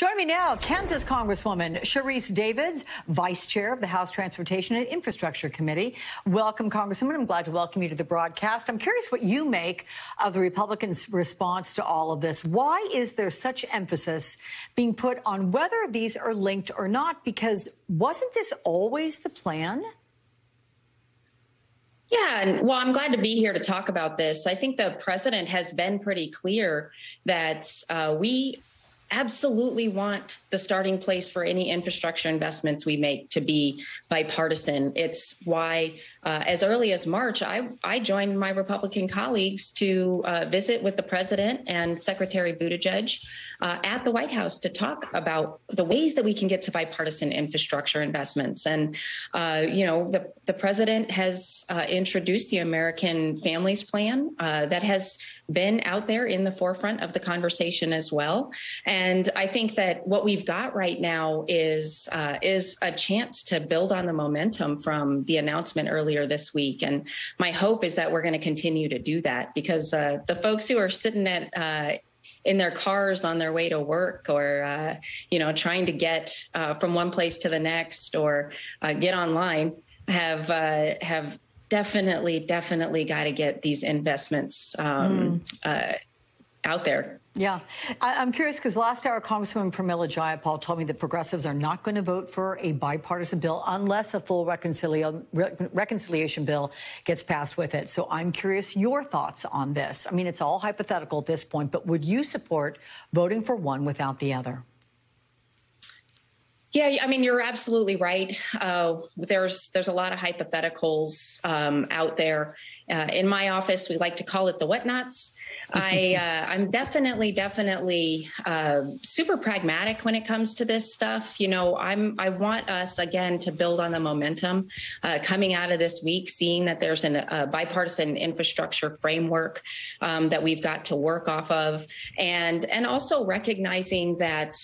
Join me now, Kansas Congresswoman Sharice Davids, Vice Chair of the House Transportation and Infrastructure Committee. Welcome, Congresswoman. I'm glad to welcome you to the broadcast. I'm curious what you make of the Republicans' response to all of this. Why is there such emphasis being put on whether these are linked or not? Because wasn't this always the plan? Yeah, well, I'm glad to be here to talk about this. I think the president has been pretty clear that we absolutely want the starting place for any infrastructure investments we make to be bipartisan. It's why as early as March, I joined my Republican colleagues to visit with the president and Secretary Buttigieg at the White House to talk about the ways that we can get to bipartisan infrastructure investments. And, the president has introduced the American Families Plan that has been out there in the forefront of the conversation as well. And I think that what we've got right now is a chance to build on the momentum from the announcement earlier this week. And my hope is that we're going to continue to do that because the folks who are sitting in their cars on their way to work or, trying to get from one place to the next or get online have definitely got to get these investments out there. Yeah, I'm curious because last hour, Congresswoman Pramila Jayapal told me that progressives are not going to vote for a bipartisan bill unless a full reconciliation bill gets passed with it. So I'm curious your thoughts on this. I mean, it's all hypothetical at this point, but would you support voting for one without the other? Yeah, I mean, you're absolutely right. There's a lot of hypotheticals out there. In my office, we like to call it the whatnots. I'm definitely super pragmatic when it comes to this stuff. I want us, again, to build on the momentum coming out of this week, seeing that there's a bipartisan infrastructure framework that we've got to work off of, and also recognizing that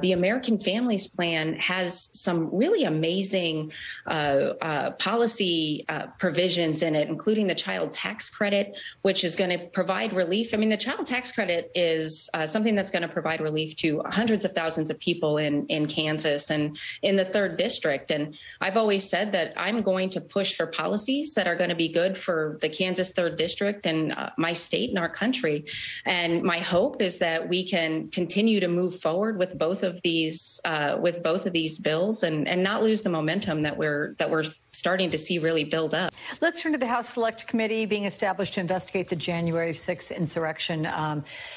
the American Families Plan has some really amazing policy provisions in it, including the child tax credit, which is going to provide relief. I mean, the child tax credit is something that's going to provide relief to hundreds of thousands of people in Kansas and in the 3rd District. And I've always said that I'm going to push for policies that are going to be good for the Kansas 3rd District and my state and our country. And my hope is that we can continue to move forward with both of these bills and not lose the momentum that we're starting to see really build up. Let's turn to the House Select Committee being established to investigate the January 6th insurrection.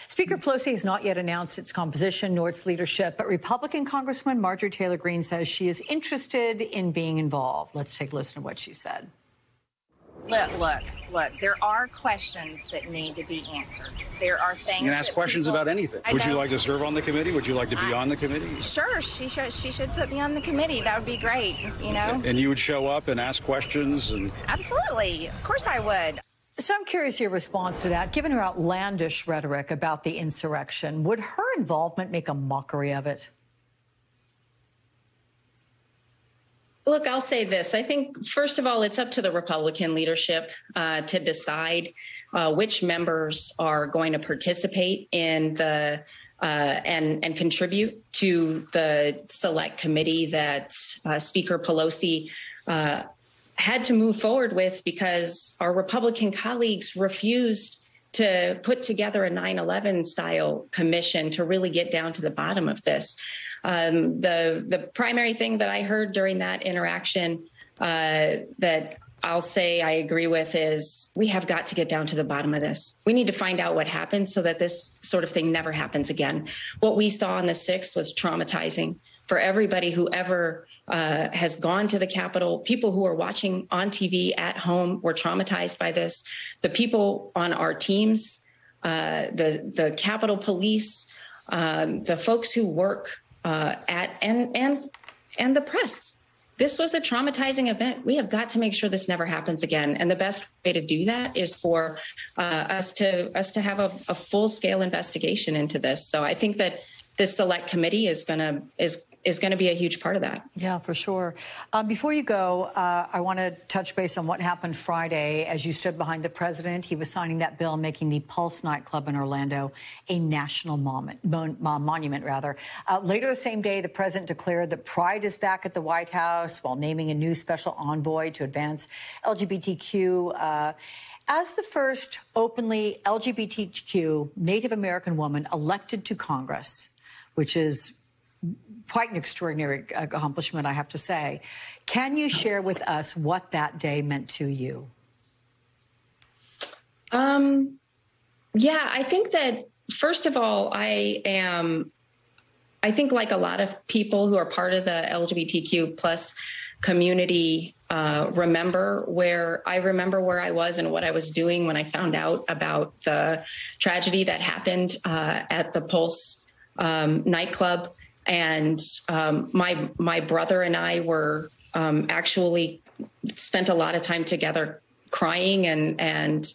Speaker Pelosi has not yet announced its composition nor its leadership, but Republican Congresswoman Marjorie Taylor Greene says she is interested in being involved. Let's take a listen to what she said. Look, there are questions that need to be answered. There are things. You can ask questions about anything. Would you like to serve on the committee? Would you like to be on the committee? Sure, she should put me on the committee. That would be great, And you would show up and ask questions? Absolutely. Of course I would. So I'm curious your response to that. Given her outlandish rhetoric about the insurrection, would her involvement make a mockery of it? Look, I'll say this. I think, first of all, it's up to the Republican leadership to decide which members are going to participate in the and contribute to the select committee that Speaker Pelosi had to move forward with because our Republican colleagues refused to put together a 9/11 style commission to really get down to the bottom of this. The primary thing that I heard during that interaction that I'll say I agree with is we have got to get down to the bottom of this. We need to find out what happened so that this sort of thing never happens again. What we saw on the 6th was traumatizing for everybody who ever has gone to the Capitol. People who are watching on TV at home were traumatized by this. The people on our teams, the Capitol Police, the folks who work and the press. This was a traumatizing event. We have got to make sure this never happens again. And the best way to do that is for us to have a full scale investigation into this. So I think that this select committee is going to be a huge part of that. Yeah, for sure. Before you go, I want to touch base on what happened Friday as you stood behind the president. He was signing that bill making the Pulse nightclub in Orlando a national monument. Later the same day, the president declared that pride is back at the White House while naming a new special envoy to advance LGBTQ. As the first openly LGBTQ Native American woman elected to Congress, which is quite an extraordinary accomplishment, I have to say, can you share with us what that day meant to you? Yeah, I think that, first of all, I think like a lot of people who are part of the LGBTQ plus community remember where I was and what I was doing when I found out about the tragedy that happened at the Pulse nightclub. And my brother and I were actually spent a lot of time together crying and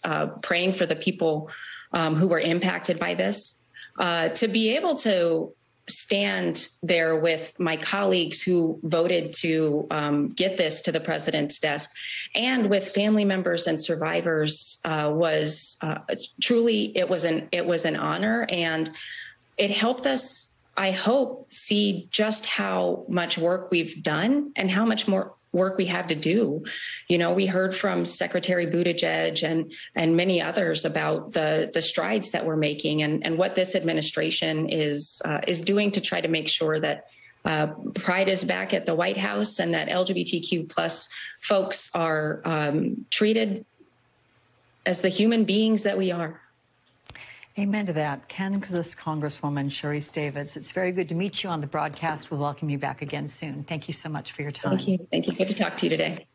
praying for the people who were impacted by this. To be able to stand there with my colleagues who voted to get this to the president's desk and with family members and survivors was truly, it was an honor, and it helped us, I hope, see just how much work we've done and how much more work we have to do. You know, we heard from Secretary Buttigieg and many others about the strides that we're making and what this administration is doing to try to make sure that pride is back at the White House and that LGBTQ plus folks are treated as the human beings that we are. Amen to that. Kansas Congresswoman Sharice Davids, it's very good to meet you on the broadcast. We'll welcome you back again soon. Thank you so much for your time. Thank you. Good to talk to you today.